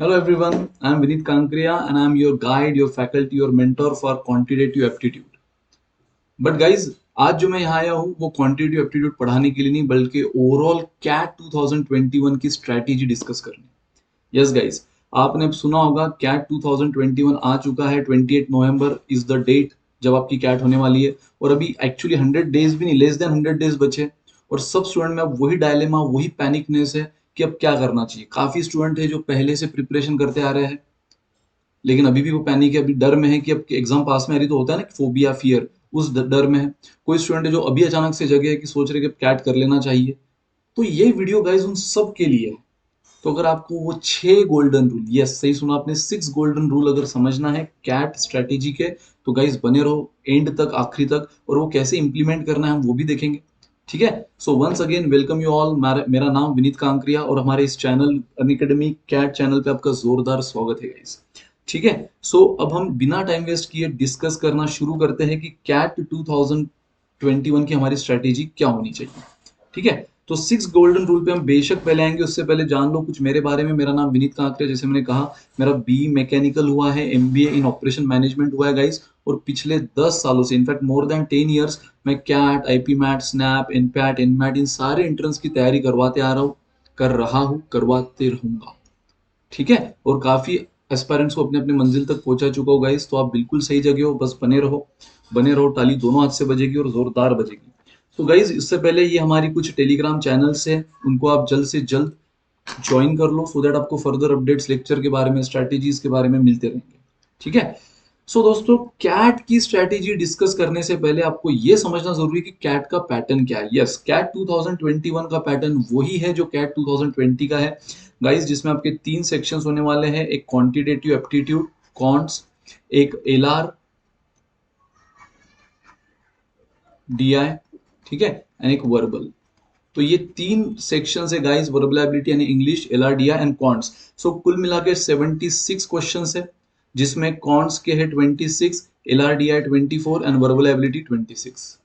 Hello everyone, I am Vinit Kankriya and I am your guide, your faculty, your mentor for quantitative aptitude. But guys आज जो मैं यहाँ आया हूँ वो क्वांटिटेटिव एप्टीट्यूड पढ़ाने के लिए नहीं बल्कि ओवरऑल कैट 2021 की स्ट्रैटेजी डिस्कस करनी। यस गाइज, आपने अब सुना होगा कैट 2021 आ चुका है। 28 नवंबर इज द डेट जब आपकी कैट होने वाली है और अभी एक्चुअली 100 डेज भी नहीं, लेस देन 100 डेज बचे और सब स्टूडेंट में अब वही डायलेमा, वही पैनिकनेस है कि अब क्या करना चाहिए। काफी स्टूडेंट है जो पहले से प्रिपरेशन करते आ रहे हैं लेकिन अभी भी वो पैनिक है, अभी डर में है कि अब एग्जाम पास में आ रही तो होता है ना कि फोबिया, फियर, उस डर में है। कोई स्टूडेंट है जो अभी अचानक से जगे है कि सोच रहे कि कैट कर लेना चाहिए। तो ये वीडियो गाइज उन सब के लिए है। तो अगर आपको वो 6 गोल्डन रूल, यस सही सुना आपने, 6 गोल्डन रूल अगर समझना है कैट स्ट्रेटेजी के, तो गाइज बने रहो एंड तक, आखिरी तक, और वो कैसे इंप्लीमेंट करना है हम वो भी देखेंगे। ठीक है, so once again welcome you all. मेरा नाम विनीत कांकरिया और हमारे इस चैनल अनअकैडमी कैट चैनल पे आपका जोरदार स्वागत है गाइज। ठीक है, सो अब हम बिना टाइम वेस्ट किए डिस्कस करना शुरू करते हैं कि कैट 2021 की हमारी स्ट्रेटेजी क्या होनी चाहिए। ठीक है, तो 6 गोल्डन रूल पे हम बेशक पहले आएंगे, उससे पहले जान लो कुछ मेरे बारे में। मेरा नाम विनीत कांकरे, जैसे मैंने कहा, मेरा बी मैकेनिकल हुआ है, एमबीए इन ऑपरेशन मैनेजमेंट हुआ है गाइस, और पिछले 10 सालों से, इनफैक्ट मोर देन 10 ईयर्स, मैं CAT, IPMAT, SNAP, NPAT, NMAT, इन सारे एंट्रेंस की तैयारी करवाते आ रहा हूँ, कर रहा हूँ, करवाते रहूंगा। ठीक है, और काफी एस्पायरेंट्स को अपने अपने मंजिल तक पहुंचा चुका हो गाइस, तो आप बिल्कुल सही जगह हो, बस बने रहो, बने रहो। ताली दोनों हाथ से बजेगी और जोरदार बजेगी। तो गाइज इससे पहले ये हमारी कुछ टेलीग्राम चैनल्स है, उनको आप जल्द से जल्द ज्वाइन कर लो सो दैट आपको फर्दर अपडेट्स लेक्चर के बारे में, स्ट्रैटेजीज के बारे में मिलते रहेंगे। ठीक है, सो दोस्तों कैट की स्ट्रैटेजी डिस्कस करने से पहले आपको यह समझना जरूरी है कि कैट का पैटर्न क्या है। यस, कैट 2021 का पैटर्न वही है जो कैट 2020 का है गाइस, जिसमें आपके 3 सेक्शंस होने वाले हैं। एक क्वांटिटेटिव एप्टीट्यूड कॉन्ट्स, एक एलआर डीआई, ठीक है, एंड एक वर्बल। तो ये 3 सेक्शन है गाइस, वर्बल एबिलिटी यानी इंग्लिश, एलआरडीआई एंड कॉन्ट्स। सो कुल मिला के 76 क्वेश्चन है, जिसमें कॉन्ट्स के है 26, एलआरडीआई 24 एंड वर्बल एबिलिटी 26।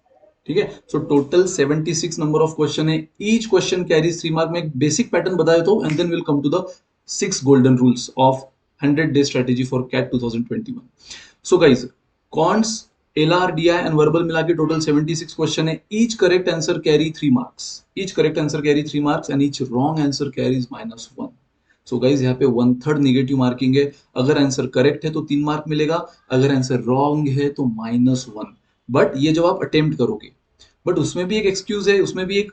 ठीक है, so total 76 number of question है। Each question carries 3 mark. में एक बेसिक पैटर्न बता देता हूं and then will come to the 6 golden rules of 100 day strategy for CAT 2021। So guys, quants, LRDI and verbal मिला के टोटल 76 क्वेश्चन है। Each correct answer carry 3 marks, each correct answer carry 3 marks and each wrong answer carries -1। So guys यहाँ पे 1/3 negative marking है। अगर answer correct है तो 3 mark मिलेगा, अगर आंसर रॉन्ग है तो -1। बट ये जब आप अटेम्प्ट करोगे, बट उसमें भी एक एक्सक्यूज है, उसमें भी एक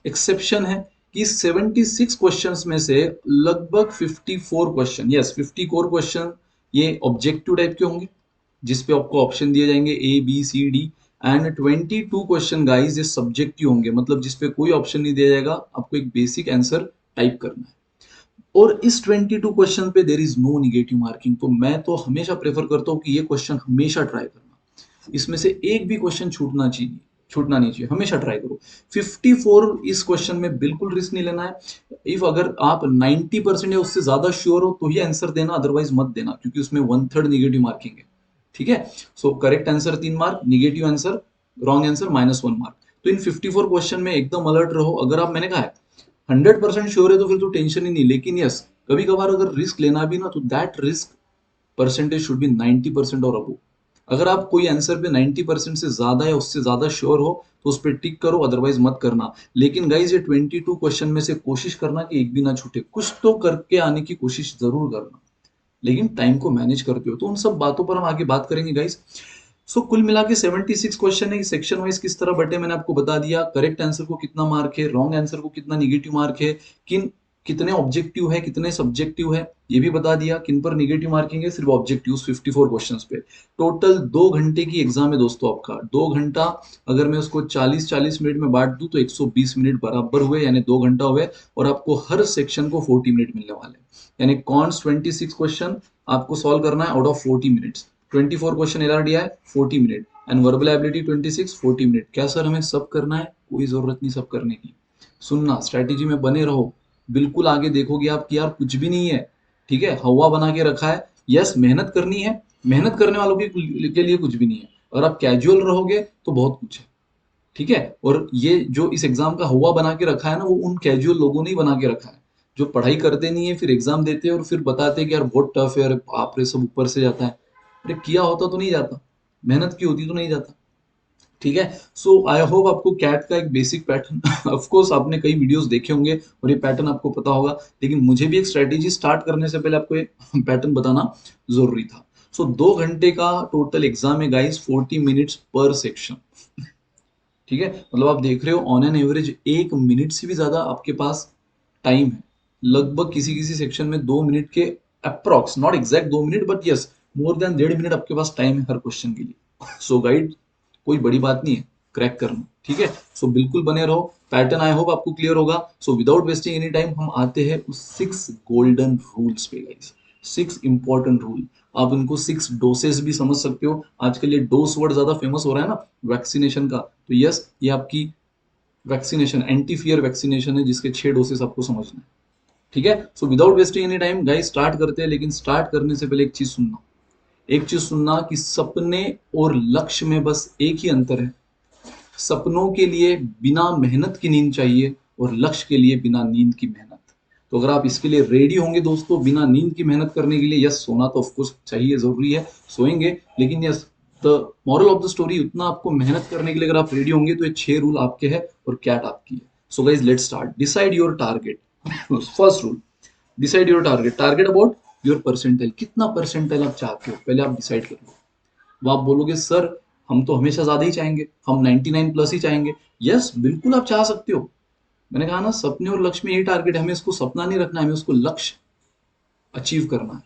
एक्सेप्शन है कि 76 क्वेश्चंस में से लगभग 54 क्वेश्चन, यस 54 क्वेश्चन, ये ऑब्जेक्टिव टाइप के होंगे जिसपे आपको ऑप्शन दिए जाएंगे A B C D, and 22 question guys ये सब्जेक्टिव होंगे, मतलब जिसपे कोई ऑप्शन नहीं दिया जाएगा, आपको एक बेसिक आंसर टाइप करना है। और इस 22 क्वेश्चन पे there is no negative marking. तो मैं तो हमेशा प्रेफर करता हूँ कि ये क्वेश्चन हमेशा ट्राई करना, इसमें से एक भी क्वेश्चन छूटना नहीं चाहिए, हमेशा ट्राई करो। 54 इस क्वेश्चन में बिल्कुल रिस्क नहीं लेना है। इफ अगर आप 90% या उससे ज्यादा श्योर हो तो ही आंसर देना, अदरवाइज मत देना, क्योंकि उसमें 1/3 निगेटिव मार्किंग है। ठीक है, so correct answer 3 mark, negative answer, wrong answer -1 mark. तो इन 54 क्वेश्चन में एकदम अलर्ट रहो। अगर आप, मैंने कहा है 100% श्योर है तो फिर तो टेंशन ही नहीं, लेकिन यस कभी कभार अगर रिस्क लेना भी ना, तो that risk percentage should be 90% और अबो। अगर आप कोई आंसर पे 90% से ज्यादा या उससे ज्यादा श्योर हो तो उस पर टिक करो, अदरवाइज मत करना। लेकिन गाइज ये 22 क्वेश्चन में से कोशिश करना कि एक भी ना छूटे, कुछ तो करके आने की कोशिश जरूर करना, लेकिन टाइम को मैनेज करते हो। तो उन सब बातों पर हम आगे बात करेंगे गाइस। सो कुल मिला के 76 क्वेश्चन है। सेक्शन वाइज किस तरह बटे मैंने आपको बता दिया, करेक्ट आंसर को कितना मार्क है, रॉन्ग आंसर को कितना निगेटिव मार्क है, कितने ऑब्जेक्टिव है, कितने सब्जेक्टिव है, ये भी बता दिया। किन पर निगेटिव मार्किंग है, सिर्फ ऑब्जेक्टिव 54 क्वेश्चंस पे। टोटल 2 घंटे की एग्जाम है दोस्तों आपका। 2 घंटा अगर मैं उसको 40-40 मिनट में बांट दूं तो 120 मिनट बराबर हुए, यानी 2 घंटा हुए, और आपको हर सेक्शन को 40 मिनट मिलने वाले, यानी कॉन्स 26 क्वेश्चन आपको सॉल्व करना है out of 40 minutes. 24 question LRDI 40 minute and verbal ability 26 40 minute. क्या सर हमें सब करना है? कोई जरूरत नहीं सब करने की। सुनना, स्ट्रैटेजी में बने रहो, बिल्कुल आगे देखोगे आप कि यार कुछ भी नहीं है। ठीक है, हवा बना के रखा है। यस मेहनत करनी है, मेहनत करने वालों के लिए कुछ भी नहीं है। अगर आप कैजुअल रहोगे तो बहुत कुछ है। ठीक है, और ये जो इस एग्जाम का हुआ बना के रखा है ना, वो उन कैजुअल लोगों ने ही बना के रखा है जो पढ़ाई करते नहीं है फिर एग्जाम देते हैं और फिर बताते हैं कि यार बहुत टफ है, अरे बाप रे सब ऊपर से जाता है। अरे किया होता तो नहीं जाता, मेहनत की होती तो नहीं जाता। ठीक है। सो आई होप आपको कैट का एक बेसिक पैटर्न ऑफ कोर्स आपने कई वीडियोस देखे होंगे और ये पैटर्न आपको पता होगा, लेकिन मुझे भी एक स्ट्रेटेजी स्टार्ट करने से पहले आपको ये पैटर्न बताना जरूरी था। सो 2 घंटे का टोटल एग्जाम है गाइस, 40 मिनट्स पर सेक्शन। ठीक है, मतलब आप देख रहे हो ऑन एन एवरेज 1 मिनट से भी ज्यादा आपके पास टाइम है। लगभग किसी किसी सेक्शन में 2 मिनट के approx, not exact 2 minute but yes, more than 1.5 minute आपके पास टाइम है हर क्वेश्चन के लिए। सो गाइड कोई बड़ी बात नहीं है क्रैक करना। ठीक है, सो बिल्कुल बने रहो, पैटर्न आई होप आपको क्लियर होगा। So without wasting any time हम आते हैं उस 6 गोल्डन रूल्स पे गाइस, 6 इंपॉर्टेंट रूल। आप इनको 6 डोसेस भी समझ सकते हो, आजकल ये डोस वर्ड ज्यादा फेमस हो रहा है ना वैक्सीनेशन का, तो यस ये आपकी वैक्सीनेशन, एंटी फियर वैक्सीनेशन है जिसके 6 डोसेस आपको समझना है। ठीक है, so without wasting any time guys start करते हैं, लेकिन स्टार्ट करने से पहले एक चीज सुनना, एक चीज सुनना कि सपने और लक्ष्य में बस एक ही अंतर है। सपनों के लिए बिना मेहनत की नींद चाहिए और लक्ष्य के लिए बिना नींद की मेहनत। तो अगर आप इसके लिए रेडी होंगे दोस्तों बिना नींद की मेहनत करने के लिए, यस सोना तो ऑफकोर्स चाहिए, जरूरी है, सोएंगे, लेकिन yes the moral of the story उतना आपको मेहनत करने के लिए अगर आप रेडी होंगे तो ये 6 रूल आपके हैं और कैट आपकी है। So guys let start, decide your target. First rule, decide your target, target about your percentile, कितना परसेंटाइल आप चाहते हो पहले आप डिसाइड कर लो। वो आप बोलोगे सर हम तो हमेशा ज्यादा ही चाहेंगे, हम 99 प्लस ही चाहेंगे। यस बिल्कुल आप चाह सकते हो, मैंने कहा ना सपने और लक्ष्य में यही टारगेट है, हमें इसको सपना नहीं रखना है, हमें उसको लक्ष्य अचीव करना है।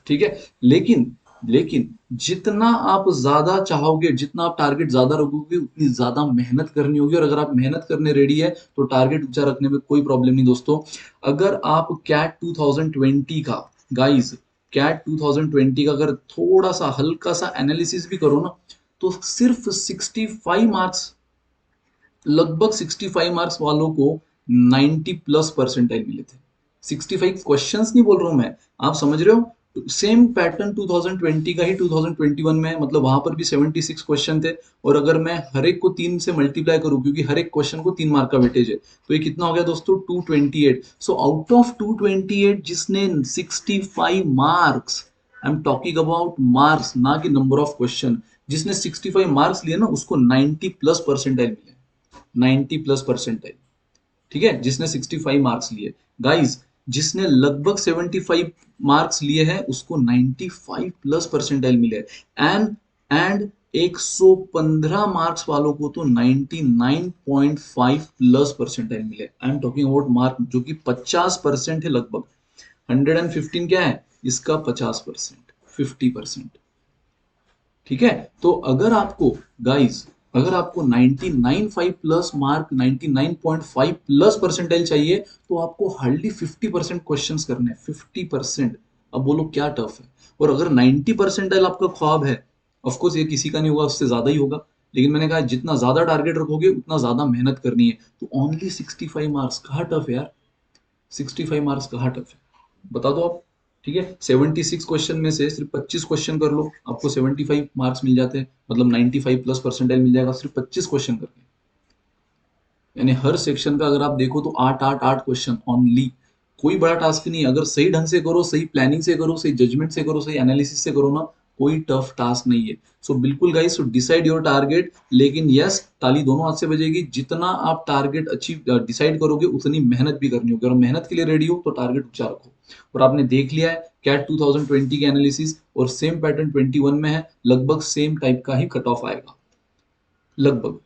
ठीक है, लेकिन लेकिन जितना आप ज्यादा चाहोगे, जितना आप टारगेट ज्यादा रखोगे उतनी ज्यादा मेहनत करनी होगी, और अगर आप मेहनत करने रेडी है तो टारगेट ऊंचा रखने में कोई प्रॉब्लम नहीं दोस्तों। अगर आप कैट 2020 का गाइस, कैट 2020 का अगर थोड़ा सा हल्का सा एनालिसिस भी करो ना, तो सिर्फ 65 मार्क्स, लगभग 65 मार्क्स वालों को 90 प्लस परसेंटाइल मिले थे। 65 क्वेश्चंस नहीं बोल रहा हूं मैं, आप समझ रहे हो, सेम पैटर्न 2020 का ही 2021 में है, मतलब वहां पर भी 76 क्वेश्चन थे। और अगर मैं हर एक को 3 से मल्टीप्लाई करूं, क्योंकि हर एक क्वेश्चन को 3 मार्क का वेटेज है, तो ये कितना हो गया दोस्तों 228। सो आउट ऑफ 228 जिसने 65 marks, I am talking about marks ना कि नंबर ऑफ क्वेश्चन, जिसने 65 मार्क्स लिए ना उसको 90 प्लस परसेंटाइल मिले, 90 प्लस परसेंटाइल। ठीक है, जिसने 65 मार्क्स लिए। गाइस जिसने लगभग 75 मार्क्स लिए हैं उसको 95 प्लस परसेंटाइल मिले। एंड 115 मार्क्स वालों को तो 99.5 प्लस परसेंटाइल मिले। I am talking about mark जो कि 50% है लगभग। 115 क्या है, इसका 50%, 50%। ठीक है, तो अगर आपको गाइस, अगर आपको 99.5 प्लस मार्क, 99.5 प्लस परसेंटाइल चाहिए, तो आपको हार्डली 50% क्वेश्चंस करने हैं, 50%। अब बोलो क्या टफ है। और अगर 90 परसेंटाइल आपका ख्वाब है, ऑफ कोर्स ये किसी का नहीं होगा, उससे ज्यादा ही होगा, लेकिन मैंने कहा जितना ज्यादा टारगेट रखोगे उतना ज्यादा मेहनत करनी है। तो ओनली 65 मार्क्स कहाँ टफ है यार, 65 मार्क्स कहाँ टफ है, बता दो आप। ठीक है, 76 क्वेश्चन में से सिर्फ 25 क्वेश्चन कर लो, आपको 75 मार्क्स मिल जाते हैं, मतलब 95 प्लस परसेंटाइल मिल जाएगा सिर्फ 25 क्वेश्चन करके। यानी हर सेक्शन का अगर आप देखो तो 8 8 8 क्वेश्चन ओनली। कोई बड़ा टास्क नहीं है, अगर सही ढंग से करो, सही प्लानिंग से करो, सही जजमेंट से करो, सही एनालिसिस से करो ना, कोई टफ टास्क नहीं है। सो बिल्कुल guys, so decide your target, लेकिन यस ताली दोनों हाथ से बजेगी, जितना आप टारगेट अचीव डिसाइड करोगे उतनी मेहनत भी करनी होगी। अगर मेहनत के लिए रेडी हो तो टारगेट ऊंचा रखो। और आपने देख लिया है कैट 2020 के एनालिसिस, और सेम पैटर्न 21 में है, लगभग सेम टाइप का ही कट ऑफ आएगा लगभग।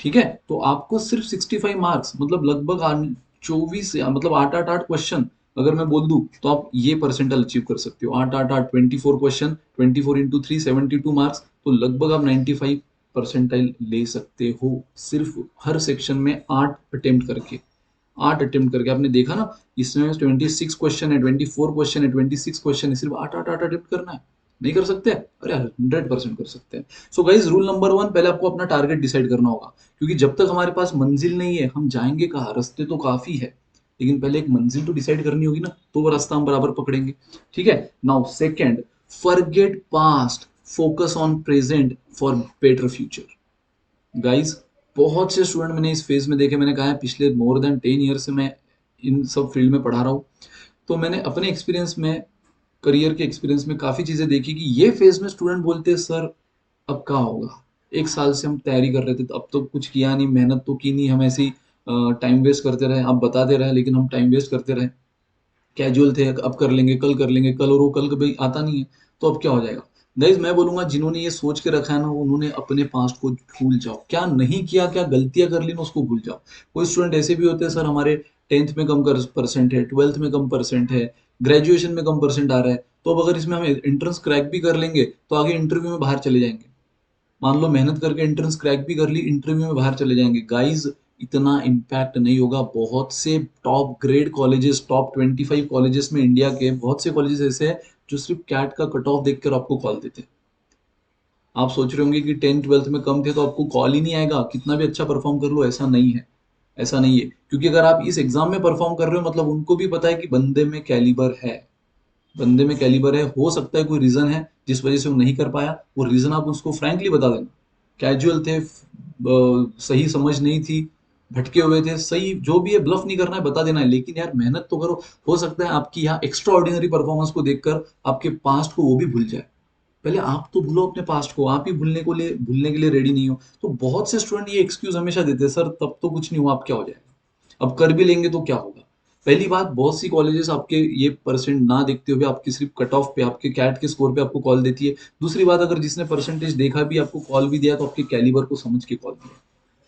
ठीक है, तो आपको सिर्फ 65 मार्क्स, मतलब लगभग 24, मतलब 8 8 8 क्वेश्चन अगर मैं बोल दूं तो आप ये परसेंटाइल अचीव कर सकते हो। 8 8 8 24 क्वेश्चन, 24 into 3 72 मार्क्स, तो लगभग आप 95 परसेंटाइल ले सकते हो सिर्फ हर सेक्शन में 8 अटेम्प्ट करके। 8 अटेम्प्ट करके आपने देखा ना, इसमें 26 क्वेश्चन है, 24 क्वेश्चन है, 26 क्वेश्चन है, सिर्फ 8 8 8 अटेम्प्ट करना है। नहीं कर सकते, अरे 100% कर सकते हैं। सो गाइज रूल नंबर 1, पहले आपको अपना टारगेट डिसाइड करना होगा, क्योंकि जब तक हमारे पास मंजिल नहीं है हम जाएंगे कहाँ, रास्ते तो काफी है, लेकिन पहले एक मंजिल तो डिसाइड करनी होगी ना, तो वो रास्ता हम बराबर पकड़ेंगे। ठीक है, now second, forget past, focus on present for better future. Guys बहुत से स्टूडेंट मैंने इस फेज में देखे, मैंने कहा है पिछले मोर देन 10 ईयर से मैं इन सब फील्ड में पढ़ा रहा हूँ, तो मैंने अपने एक्सपीरियंस में, करियर के एक्सपीरियंस में काफ़ी चीज़ें देखी कि ये फेज़ में स्टूडेंट बोलते हैं सर अब क्या होगा? 1 साल से हम तैयारी कर रहे थे, तो अब तो कुछ किया नहीं, मेहनत तो की नहीं, हम ऐसे ही टाइम वेस्ट करते रहे, आप बताते रहे लेकिन हम टाइम वेस्ट करते रहे। कैजुअल थे, अब कर लेंगे, कल, और वो कल कभी आता नहीं है, तो अब क्या हो जाएगा? गाइज़ मैं बोलूँगा जिन्होंने ये सोच के रखा है ना, उन्होंने अपने पास्ट को भूल जाओ। क्या नहीं किया, क्या गलतियाँ कर ली ना उसको भूल जाओ। कोई स्टूडेंट ऐसे भी होते हैं सर हमारे 10th में कम कर परसेंट है, 12th में कम परसेंट है, ग्रेजुएशन में कम परसेंट आ रहा है, तो अब अगर इसमें हम एंट्रेंस क्रैक भी कर लेंगे, तो आगे इंटरव्यू में बाहर चले जाएँगे। मान लो मेहनत करके एंट्रेंस क्रैक भी कर ली, इंटरव्यू में बाहर चले जाएंगे। गाइज इतना इम्पैक्ट नहीं होगा। बहुत से top grade colleges, top 25 colleges में इंडिया के बहुत से कॉलेजेस ऐसे हैं जो सिर्फ कैट का कट ऑफ देखकर आपको कॉल देते हैं। आप सोच रहे होंगे कि 10th 12th में कम थे तो आपको कॉल ही नहीं आएगा, कितना भी अच्छा परफॉर्म कर लो, ऐसा नहीं है। ऐसा नहीं है, क्योंकि अगर आप इस एग्जाम में परफॉर्म कर रहे हो मतलब उनको भी पता है कि बंदे में कैलिबर है, बंदे में कैलिबर है। हो सकता है कोई रीजन है जिस वजह से वो नहीं कर पाया, वो रीजन आप उसको फ्रैंकली बता देना। कैजुअल थे, सही समझ नहीं थी, भटके हुए थे, सही जो भी है, ब्लफ नहीं करना है, बता देना है, लेकिन यार मेहनत तो करो। हो सकता है आपकी यहाँ एक्स्ट्रा ऑर्डिनरी परफॉर्मेंस को देखकर आपके पास्ट को वो भी भूल जाए। पहले आप तो भूलो अपने पास्ट को, आप ही भूलने के लिए रेडी नहीं हो। तो बहुत से स्टूडेंट ये एक्सक्यूज हमेशा देते हैं, सर तब तो कुछ नहीं हुआ, अब क्या हो जाएगा, अब कर भी लेंगे तो क्या होगा। पहली बात, बहुत सी कॉलेजेस आपके ये परसेंट ना देखते हुए आपकी सिर्फ कट ऑफ पे, आपके कैट के स्कोर पे आपको कॉल देती है। दूसरी बात, अगर जिसने परसेंटेज देखा भी आपको कॉल भी दिया तो आपके कैलिबर को समझ के कॉल दिया,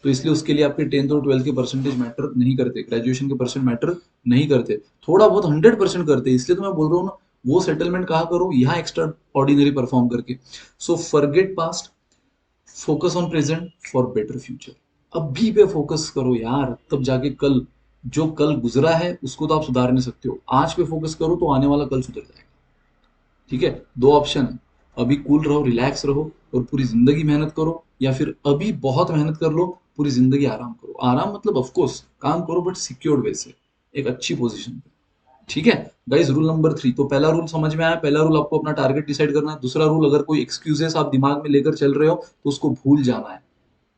तो इसलिए उसके लिए आपके 10th और 12th के परसेंटेज मैटर नहीं करते, ग्रेजुएशन के परसेंट मैटर नहीं करते। थोड़ा बहुत 100% करते, इसलिए तो मैं बोल रहा हूँ ना, वो सेटलमेंट कहा करो यहाँ एक्स्ट्रा ऑर्डिनरी परफॉर्म करके। So forget past, focus on present for better future. अभी पे फोकस करो यार, तब जाके कल, जो कल गुजरा है उसको तो आप सुधार नहीं सकते हो, आज पे फोकस करो तो आने वाला कल सुधर जाएगा। ठीक है, दो ऑप्शन है, अभी कूल रहो, रिलैक्स रहो और पूरी जिंदगी मेहनत करो, या फिर अभी बहुत मेहनत कर लो, पूरी जिंदगी आराम करो। आराम मतलब ऑफ कोर्स काम करो बट सिक्योर्ड वे से, एक अच्छी पोजीशन पे। ठीक है गाइस, रूल नंबर 3, तो पहला रूल समझ में आया। पहला रूल, आपको अपना टारगेट डिसाइड करना है। दूसरा रूल, अगर कोई एक्सक्यूजेस आप दिमाग में लेकर चल रहे हो तो उसको भूल जाना है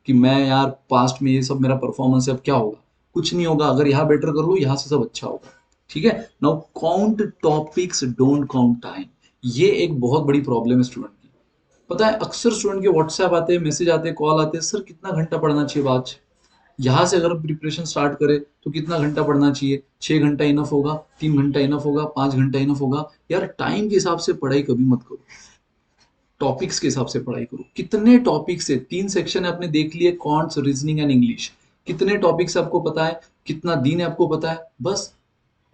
कि मैं यार पास्ट में ये सब मेरा परफॉर्मेंस है, अब क्या होगा, कुछ नहीं होगा, अगर यहाँ बेटर कर लो यहाँ से सब अच्छा होगा। ठीक है, now count topics, don't count time. ये एक बहुत बड़ी प्रॉब्लम है स्टूडेंट की। पता है अक्सर स्टूडेंट के व्हाट्सएप आते हैं, मैसेज आते हैं, कॉल आते हैं, सर कितना घंटा पढ़ना चाहिए आज, यहाँ से अगर प्रिपरेशन स्टार्ट करें तो कितना घंटा पढ़ना चाहिए, 6 घंटा इनफ होगा, 3 घंटा इनफ होगा, 5 घंटा इनफ होगा। यार टाइम के हिसाब से पढ़ाई कभी मत करो, टॉपिक्स के हिसाब से पढ़ाई करो। कितने टॉपिक्स है, 3 सेक्शन है आपने देख लिए, कॉन्ट्स, रीजनिंग एंड इंग्लिश। कितने टॉपिक्स आपको पता है, कितना दिन है आपको पता है, बस।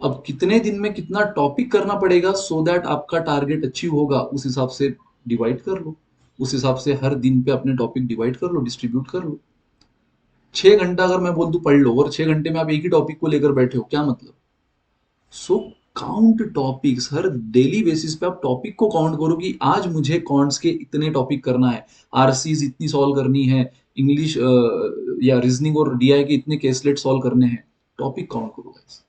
अब कितने दिन में कितना टॉपिक करना पड़ेगा सो दैट आपका टारगेट अचीव होगा, उस हिसाब से डिवाइड कर लो। उस हिसाब से हर दिन पे अपने टॉपिक डिवाइड कर लो, डिस्ट्रीब्यूट कर लो। 6 घंटा अगर मैं बोल दूं पढ़ लो और 6 घंटे में आप एक ही टॉपिक को लेकर बैठे हो, क्या मतलब। सो काउंट टॉपिक्स, हर डेली बेसिस पे आप टॉपिक को काउंट करो कि आज मुझे कॉन्ट्स के इतने टॉपिक करना है, आरसीज इतनी सॉल्व करनी है, इंग्लिश या रीजनिंग और डीआई के इतने केसलेट सॉल्व करने हैं। टॉपिक काउंट करो गाइस।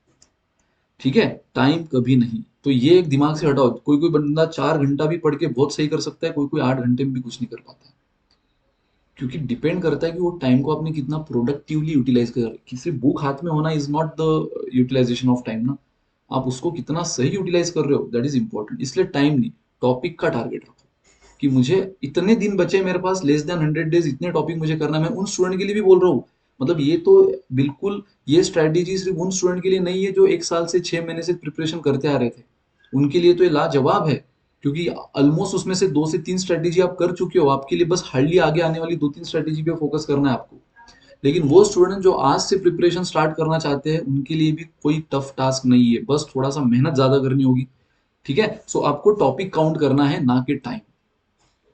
ठीक है, टाइम कभी नहीं। तो ये एक दिमाग से हटाओ। कोई कोई बंदा 4 घंटा भी पढ़ के बहुत सही कर सकता है, कोई कोई 8 घंटे में भी कुछ नहीं कर पाता है। क्योंकि डिपेंड करता है कि वो टाइम को आपने कितना प्रोडक्टिवली यूटिलाइज कर, किसी बुक हाथ में होना is not the utilisation of time ना, आप उसको कितना सही यूटिलाइज कर रहे हो दैट इज इंपॉर्टेंट। इसलिए टाइम नहीं, टॉपिक का टारगेट रखो कि मुझे इतने दिन बचे मेरे पास, लेस देन 100 डेज, इतने टॉपिक मुझे करना है। मैं उन स्टूडेंट के लिए भी बोल रहा हूँ, मतलब ये तो बिल्कुल, ये स्ट्रेटेजी सिर्फ उन स्टूडेंट के लिए नहीं है जो 1 साल से 6 महीने से प्रिपरेशन करते आ रहे थे, उनके लिए तो ये लाजवाब है। क्योंकि ऑलमोस्ट उसमें से 2 से 3 स्ट्रेटेजी आप कर चुके हो, आपके लिए बस हार्डली आगे आने वाली 2-3 स्ट्रेटेजी पे फोकस करना है आपको। लेकिन वो स्टूडेंट जो आज से प्रिपरेशन स्टार्ट करना चाहते हैं उनके लिए भी कोई टफ टास्क नहीं है, बस थोड़ा सा मेहनत ज्यादा करनी होगी। ठीक है, सो आपको टॉपिक काउंट करना है ना कि टाइम।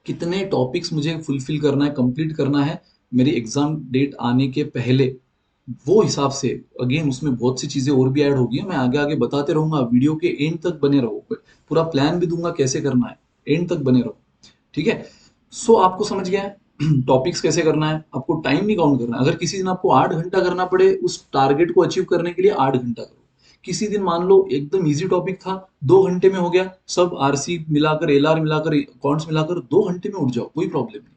कितने टॉपिक्स मुझे फुलफिल करना है, कंप्लीट करना है मेरी एग्जाम डेट आने के पहले, वो हिसाब से। अगेन उसमें बहुत सी चीजें और भी ऐड होगी, मैं आगे आगे बताते रहूंगा, वीडियो के एंड तक बने रहो, पूरा प्लान भी दूंगा कैसे करना है, एंड तक बने रहो। ठीक है, सो आपको समझ गया है टॉपिक्स कैसे करना है, आपको टाइम नहीं काउंट करना है। अगर किसी दिन आपको 8 घंटा करना पड़े उस टारगेट को अचीव करने के लिए, 8 घंटा करो। किसी दिन मान लो एकदम इजी टॉपिक था, 2 घंटे में हो गया, सब आरसी मिलाकर, एलआर मिलाकर, कॉन्ट्स मिलाकर 2 घंटे में उठ जाओ, कोई प्रॉब्लम नहीं।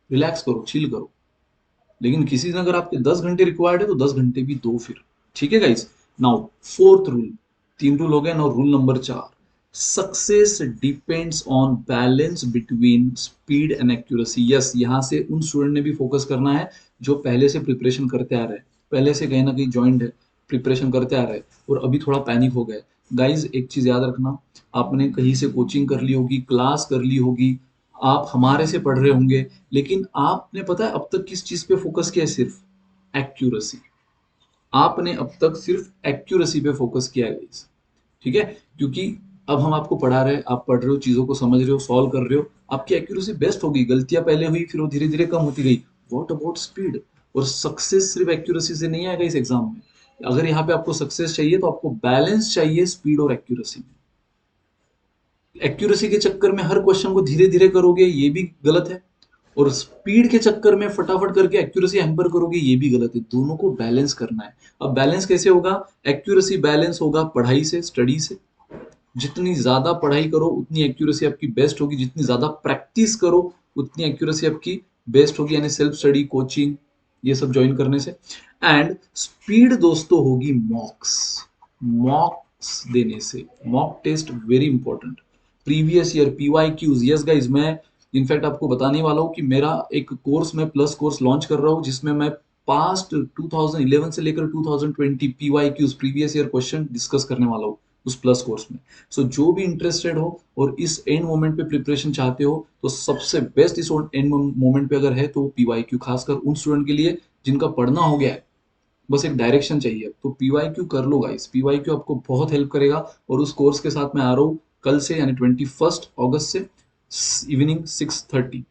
रिलैक्स करो, चिल करो। लेकिन किसी दिन अगर आपके 10 घंटे रिक्वायर्ड है तो 10 घंटे भी दो फिर। ठीक है guys, now fourth rule, 3 rule हो गए, now rule number 4, success depends on balance between speed and accuracy. Yes, यहाँ से उन स्टूडेंट ने भी फोकस करना है जो पहले से प्रिपरेशन करते आ रहे हैं, पहले से कहीं ना कहीं ज्वाइंट है, प्रिपरेशन करते आ रहे हैं और अभी थोड़ा पैनिक हो गए। गाइज एक चीज याद रखना, आपने कहीं से कोचिंग कर ली होगी, क्लास कर ली होगी, आप हमारे से पढ़ रहे होंगे, लेकिन आपने पता है अब तक किस चीज पे फोकस किया है? सिर्फ एक्यूरेसी। आपने अब तक सिर्फ एक्यूरेसी पे फोकस किया है गाइस, ठीक है? क्योंकि अब हम आपको पढ़ा रहे हैं, आप पढ़ रहे हो, चीजों को समझ रहे हो, सॉल्व कर रहे हो, आपकी एक्यूरेसी बेस्ट होगी, गलतियां पहले हुई फिर वो धीरे धीरे कम होती गई। What about speed? और सक्सेस सिर्फ एक्यूरेसी से नहीं आएगा इस एग्जाम में। अगर यहाँ पे आपको सक्सेस चाहिए तो आपको बैलेंस चाहिए स्पीड और एक्यूरेसी में। एक्यूरेसी के चक्कर में हर क्वेश्चन को धीरे धीरे करोगे, ये भी गलत है, और स्पीड के चक्कर में फटाफट करके एक्यूरेसी हैम्पर करोगे, ये भी गलत है। दोनों को बैलेंस करना है। अब बैलेंस कैसे होगा? एक्यूरेसी बैलेंस होगा पढ़ाई से, स्टडी से। जितनी ज्यादा पढ़ाई करो उतनी एक्यूरेसी आपकी बेस्ट होगी, जितनी ज्यादा प्रैक्टिस करो उतनी एक्यूरेसी आपकी बेस्ट होगी, यानी सेल्फ स्टडी, कोचिंग, ये सब ज्वाइन करने से। एंड स्पीड दोस्तों होगी मॉक्स, मॉक्स देने से। Mock test very important, previous year PY Qs. Yes guys, मैं इनफैक्ट आपको बताने वाला हूँ कि मेरा एक कोर्स, मैं प्लस कोर्स लॉन्च कर रहा हूँ जिसमें मैं पास्ट 2011 से लेकर 2020 PY Qs, previous year question discuss करने वाला हूँ उस प्लस कोर्स में। सो जो भी इंटरेस्टेड हो और इस एंड मोमेंट पे प्रिपरेशन चाहते हो, तो सबसे बेस्ट इस एंड मोमेंट पे अगर है तो पीवाई क्यू, खासकर उन स्टूडेंट के लिए जिनका पढ़ना हो गया है, बस एक डायरेक्शन चाहिए, तो पीवाई क्यू कर लो गाइस। पीवाई क्यू आपको बहुत हेल्प करेगा। और उस कोर्स के साथ मैं आ रहा हूँ कल से, यानी 21 अगस्त से इवनिंग 6:30,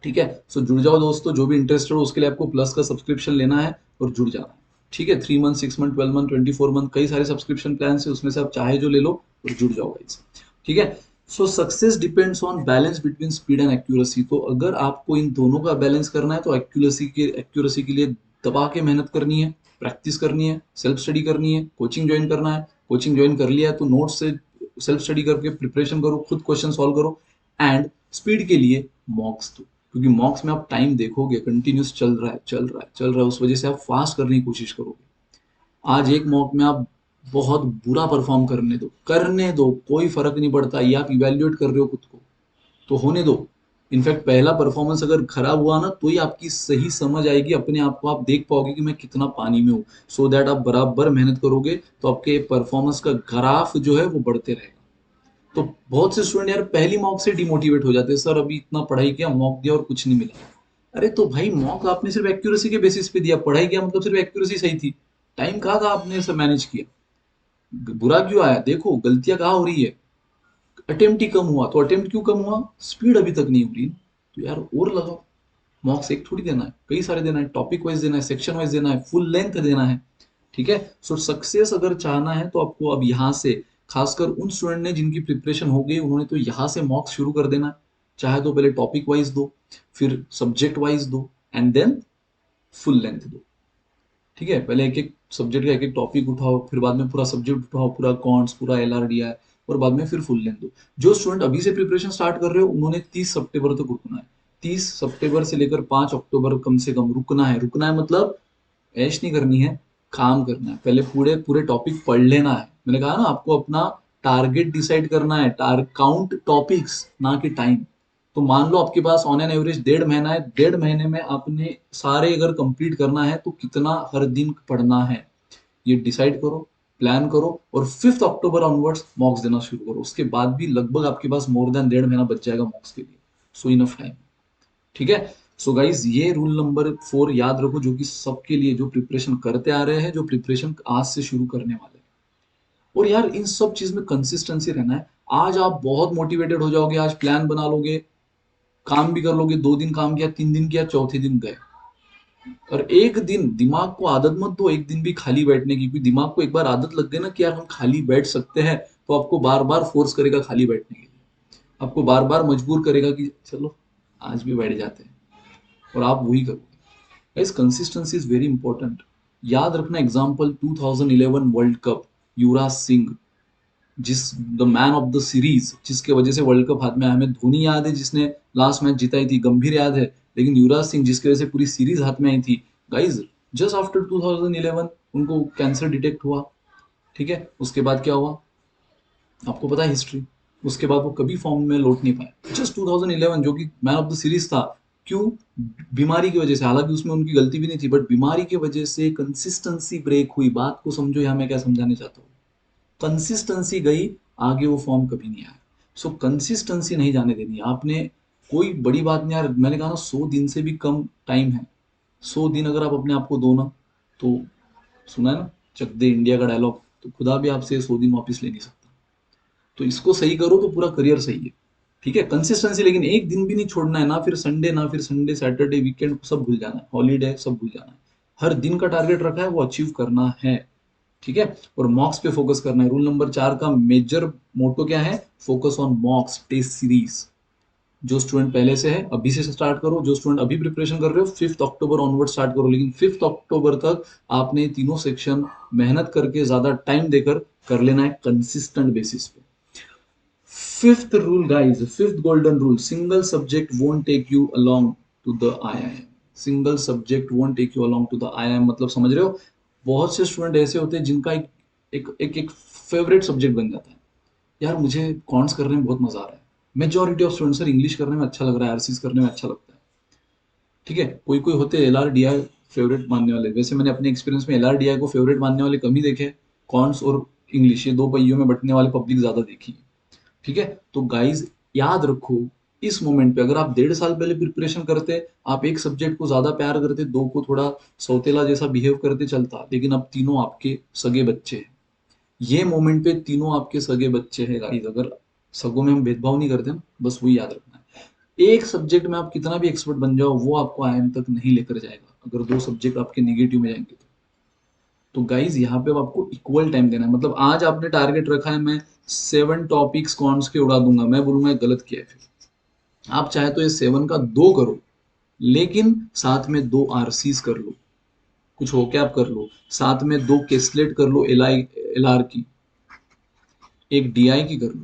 ठीक है? सो जुड़ जाओ दोस्तों, जो भी इंटरेस्टेड हो उसके लिए आपको प्लस का सब्सक्रिप्शन लेना है और जुड़ जाना है, ठीक है? 3 मंथ, 6 मंथ, 12 मंथ, 24 मंथ, कई सारे सब्सक्रिप्शन प्लान है, उसमें से आप चाहे जो ले लो और जुड़ जाओ गाइस, ठीक है? सो success depends on balance between speed and accuracy. तो अगर आपको इन दोनों का बैलेंस करना है तो एक्यूरेसी के लिए दबा के मेहनत करनी है, प्रैक्टिस करनी है, सेल्फ स्टडी करनी है, कोचिंग ज्वाइन करना है। कोचिंग ज्वाइन कर लिया है तो नोट से सेल्फ स्टडी करके प्रिपरेशन करो, खुद क्वेश्चन सॉल्व करो। एंड स्पीड के लिए मॉक्स दो, क्योंकि मॉक्स में आप टाइम देखोगे कंटिन्यूस चल रहा है, चल रहा है, चल रहा है, उस वजह से आप फास्ट करने की कोशिश करोगे। आज एक मॉक में आप बहुत बुरा परफॉर्म करने दो, कोई फर्क नहीं पड़ता। ये आप इवेल्युएट कर रहे हो खुद को, तो होने दो। इनफैक्ट पहला परफॉर्मेंस अगर खराब हुआ ना, तो ही आपकी सही समझ आएगी, अपने आप को आप देख पाओगे कि मैं कितना पानी में हूँ। सो दैट आप बराबर मेहनत करोगे तो आपके परफॉर्मेंस का ग्राफ जो है वो बढ़ते रहेगा। तो बहुत से स्टूडेंट यार पहली मॉक से डिमोटिवेट हो जाते हैं, सर अभी इतना पढ़ाई किया, मॉक दिया और कुछ नहीं मिला। अरे तो भाई मॉक आपने सिर्फ एक्यूरेसी के बेसिस पे दिया, पढ़ाई किया मतलब सिर्फ एक्यूरेसी सही थी, टाइम कहाँ था आपने सब मैनेज किया? बुरा क्यों आया? देखो गलतियां कहाँ हो रही है, अटेम्प्ट ही कम हुआ। तो अटेम्प्ट क्यों कम हुआ? स्पीड अभी तक नहीं हो रही। तो यार और लगाओ। मॉक्स एक थोड़ी देना है, कई सारे देना है, टॉपिक वाइज देना है, सेक्शन वाइज देना है, फुल लेंथ देना है, ठीक है? सो सक्सेस अगर चाहना है तो आपको अब यहाँ से, खासकर उन स्टूडेंट ने जिनकी प्रिपरेशन हो गई, उन्होंने तो यहाँ से मॉक्स शुरू कर देना है। चाहे तो पहले टॉपिक वाइज दो, फिर सब्जेक्ट वाइज दो, एंड देन फुल लेंथ दो, ठीक है? पहले एक एक सब्जेक्ट का एक एक टॉपिक उठाओ, फिर बाद में पूरा सब्जेक्ट उठाओ, पूरा कॉन्ट्स, पूरा एलआरडीआई, और बाद में फिर फुल लेंथ दो। जो स्टूडेंट अभी से प्रिपरेशन स्टार्ट कर रहे हो उन्होंने 30 सितंबर तक रुकना है। 30 सितंबर से लेकर 5 अक्टूबर कम से कम रुकना है। रुकना है मतलब ऐश नहीं करनी है, काम करना है। पहले पूरे पूरे टॉपिक पढ़ लेना है। मैंने कहा ना आपको अपना टारगेट डिसाइड करना है, काउंट टॉपिक्स ना कि टाइम। तो मान लो आपके पास ऑन एन एवरेज 1.5 महीना है, 1.5 महीने में आपने सारे अगर कंप्लीट करना है तो कितना हर दिन पढ़ना है, ये डिसाइड करो, प्लान करो, और 5 अक्टूबर ऑनवर्ड्स मॉक्स देना शुरू करो। उसके बाद भी लगभग आपके पास मोर देन 1.5 महीना बच जाएगा मॉक्स के लिए। सो इनफ टाइम, ठीक है? सो गाइज ये रूल नंबर 4 याद रखो, जो कि सबके लिए, जो प्रिपरेशन करते आ रहे हैं, जो प्रिपरेशन आज से शुरू करने वाले हैं। और यार इन सब चीज में कंसिस्टेंसी रहना है। आज आप बहुत मोटिवेटेड हो जाओगे, आज प्लान बना लोगे, काम भी कर लोगे, 2 दिन काम किया, 3 दिन किया, चौथे दिन गए। और एक दिन दिमाग को आदत मत दो एक दिन भी खाली बैठने की, क्योंकि दिमाग को एक बार आदत लग गई ना कि यार हम खाली बैठ सकते हैं, तो आपको बार बार फोर्स करेगा खाली बैठने के लिए, आपको बार बार मजबूर करेगा कि चलो आज भी बैठ जाते हैं, और आप वही करोगे। इस कंसिस्टेंसी इज वेरी इंपॉर्टेंट। याद रखना example 2011 world cup, Yuvraj Singh, जिस the man of the series, जिसके वजह से वर्ल्ड कप हाथ में आया। हमें धोनी याद है जिसने लास्ट मैच जिताई थी, गंभीर याद है, लेकिन युवराज सिंह जिसकी वजह से पूरी सीरीज हाथ में आई थी। गाइज जस्ट आफ्टर 2011 उनको कैंसर डिटेक्ट हुआ, ठीक है, उसके बाद क्या हुआ आपको पता है हिस्ट्री। उसके बाद वो कभी फॉर्म में लौट नहीं पाए। जस्ट 2011 जो कि मैन ऑफ द सीरीज था, क्यों? बीमारी की वजह से। हालांकि उसमें उनकी गलती भी नहीं थी, बट बीमारी की वजह से कंसिस्टेंसी ब्रेक हुई। बात को समझो यहाँ मैं क्या समझाने चाहता हूँ। कंसिस्टेंसी गई, आगे वो फॉर्म कभी नहीं आया। सो कंसिस्टेंसी नहीं जाने देनी आपने। कोई बड़ी बात नहीं यार, मैंने कहा ना 100 दिन से भी कम टाइम है। 100 दिन अगर आप अपने आप को दो ना, तो सुना है ना चक दे इंडिया का डायलॉग, तो खुदा भी आपसे 100 दिन वापस ले नहीं सकता। तो इसको सही करो तो पूरा करियर सही है। ठीक है, कंसिस्टेंसी, लेकिन एक दिन भी नहीं छोड़ना है। ना फिर संडे, ना फिर संडे सैटरडे वीकेंड सब भूल जाना है, हॉलीडे सब भूल जाना है। हर दिन का टारगेट रखा है, वो अचीव करना है। ठीक है, और मॉक्स पे फोकस करना है। रूल नंबर 4 का मेजर मोटो क्या है? Focus on mocks test series. जो स्टूडेंट पहले से है अभी से स्टार्ट करो, जो स्टूडेंट अभी प्रिपरेशन कर रहे हो 5 अक्टूबर ऑनवर्ड स्टार्ट करो। लेकिन 5 अक्टूबर तक आपने तीनों सेक्शन मेहनत करके ज्यादा टाइम देकर कर लेना है कंसिस्टेंट बेसिस पे। Fifth rule guys, fifth golden rule, single subject won't take you along to the IIM. Single subject won't take you along to the IIM मतलब समझ रहे हो? बहुत से स्टूडेंट ऐसे होते हैं जिनका एक फेवरेट सब्जेक्ट बन जाता है। यार मुझे कॉन्ट्स करने में बहुत मजा आ रहा है। Majority of student sir English करने में अच्छा लग रहा है, आरसीज करने में अच्छा लगता है। ठीक है, कोई कोई होते हैं एलआर डीआई फेवरेट मानने वाले। वैसे मैंने अपने एक्सपीरियंस में एलआर डीआई को फेवरेट मानने वाले कम ही देखे। कॉन्ट्स और इंग्लिश ये दो पहियों में बंटने वाले पब्लिक ज्यादा देखी है। ठीक है, तो गाइज याद रखो, इस मोमेंट पे अगर आप 1.5 साल पहले प्रिपरेशन करते, आप एक सब्जेक्ट को ज्यादा प्यार करते, दो को थोड़ा सौतेला जैसा बिहेव करते चलता। लेकिन अब तीनों आपके सगे बच्चे हैं। ये मोमेंट पे तीनों आपके सगे बच्चे हैं गाइज। अगर सगों में हम भेदभाव नहीं करते ना, बस वही याद रखना है। एक सब्जेक्ट में आप कितना भी एक्सपर्ट बन जाओ, वो आपको आईआईएम तक नहीं लेकर जाएगा अगर दो सब्जेक्ट आपके निगेटिव में जाएंगे तो गाइज यहाँ पे अब आपको इक्वल टाइम देना है। मतलब आज आपने टारगेट रखा है मैं 7 टॉपिक्स कॉन्स के उड़ा दूंगा, मैं बोलूंगा ये गलत किया है। फिर आप चाहे तो ये 7 का 2 करो, लेकिन साथ में 2 आरसीज कर लो, कुछ हो क्या आप कर लो, साथ में 2 केसलेट कर लो, एलआर की, एक डीआई की कर लो।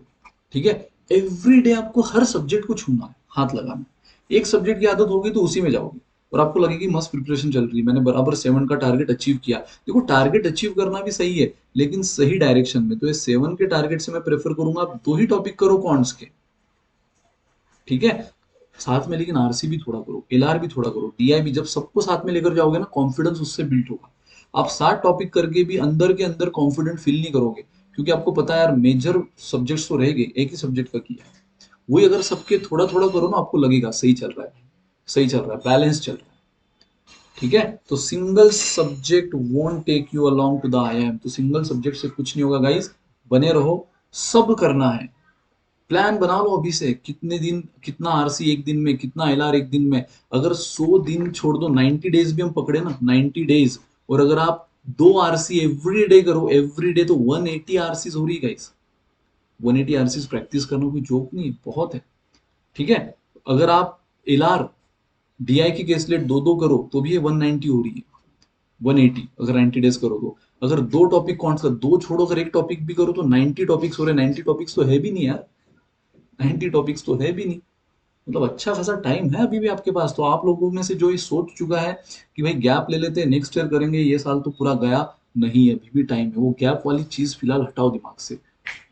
ठीक है, एवरी डे आपको हर सब्जेक्ट को छूना है, हाथ लगाना है। एक सब्जेक्ट की आदत होगी तो उसी में जाओगे और आपको लगेगी मस्त प्रिपरेशन चल रही है, मैंने बराबर 7 का टारगेट अचीव किया। देखो टारगेट अचीव करना भी सही है, लेकिन सही डायरेक्शन में। तो ये 7 के टारगेट से मैं प्रेफर करूंगा आप 2 ही टॉपिक करो कॉन्ट्स के। ठीक है, साथ में लेकिन आरसी भी थोड़ा करो, एलआर भी थोड़ा करो, डीआई भी। जब सबको साथ में लेकर जाओगे ना, कॉन्फिडेंस उससे बिल्ड होगा। आप 7 टॉपिक करके भी अंदर के अंदर कॉन्फिडेंट फील नहीं करोगे, क्योंकि आपको पता है यार मेजर सब्जेक्ट्स तो रहेंगे, एक ही सब्जेक्ट का किया है। वही अगर सबके थोड़ा थोड़ा करो ना, आपको लगेगा सही चल रहा है, सही चल रहा है, बैलेंस चल रहा है। ठीक है, तो single subject won't take you along to the IIM. तो सिंगल सब्जेक्ट से कुछ नहीं होगा गाइस, बने रहो। सब करना है, प्लान बना लो अभी से, कितने दिन, कितना आरसी एक दिन में, कितना एलआर एक दिन में। अगर 100 दिन छोड़ दो, 90 डेज भी हम पकड़े ना, 90 डेज, और अगर आप 2 आरसी एवरी डे करो, एवरी डे, तो 180 आरसीज हो रही है गाइस। 180 आरसीज प्रैक्टिस करना कोई जोक नहीं है, बहुत है। ठीक है, अगर आप एलआर डीआई की केसलेट दो दो करो तो भी ये 190 हो रही है। 180 अगर 90 डेज करो तो। अगर 2 टॉपिक कौन सा, दो छोड़ो, अगर एक टॉपिक भी करो तो 90 टॉपिक्स हो रहे। 90 टॉपिक्स तो है भी नहीं यार, 90 टॉपिक्स तो है भी नहीं। मतलब अच्छा खासा टाइम है अभी भी आपके पास। तो आप लोगों में से जो ये सोच चुका है कि भाई गैप ले लेते हैं, नेक्स्ट ईयर करेंगे, ये साल तो पूरा गया, नहीं, अभी भी टाइम है। वो गैप वाली चीज फिलहाल हटाओ दिमाग से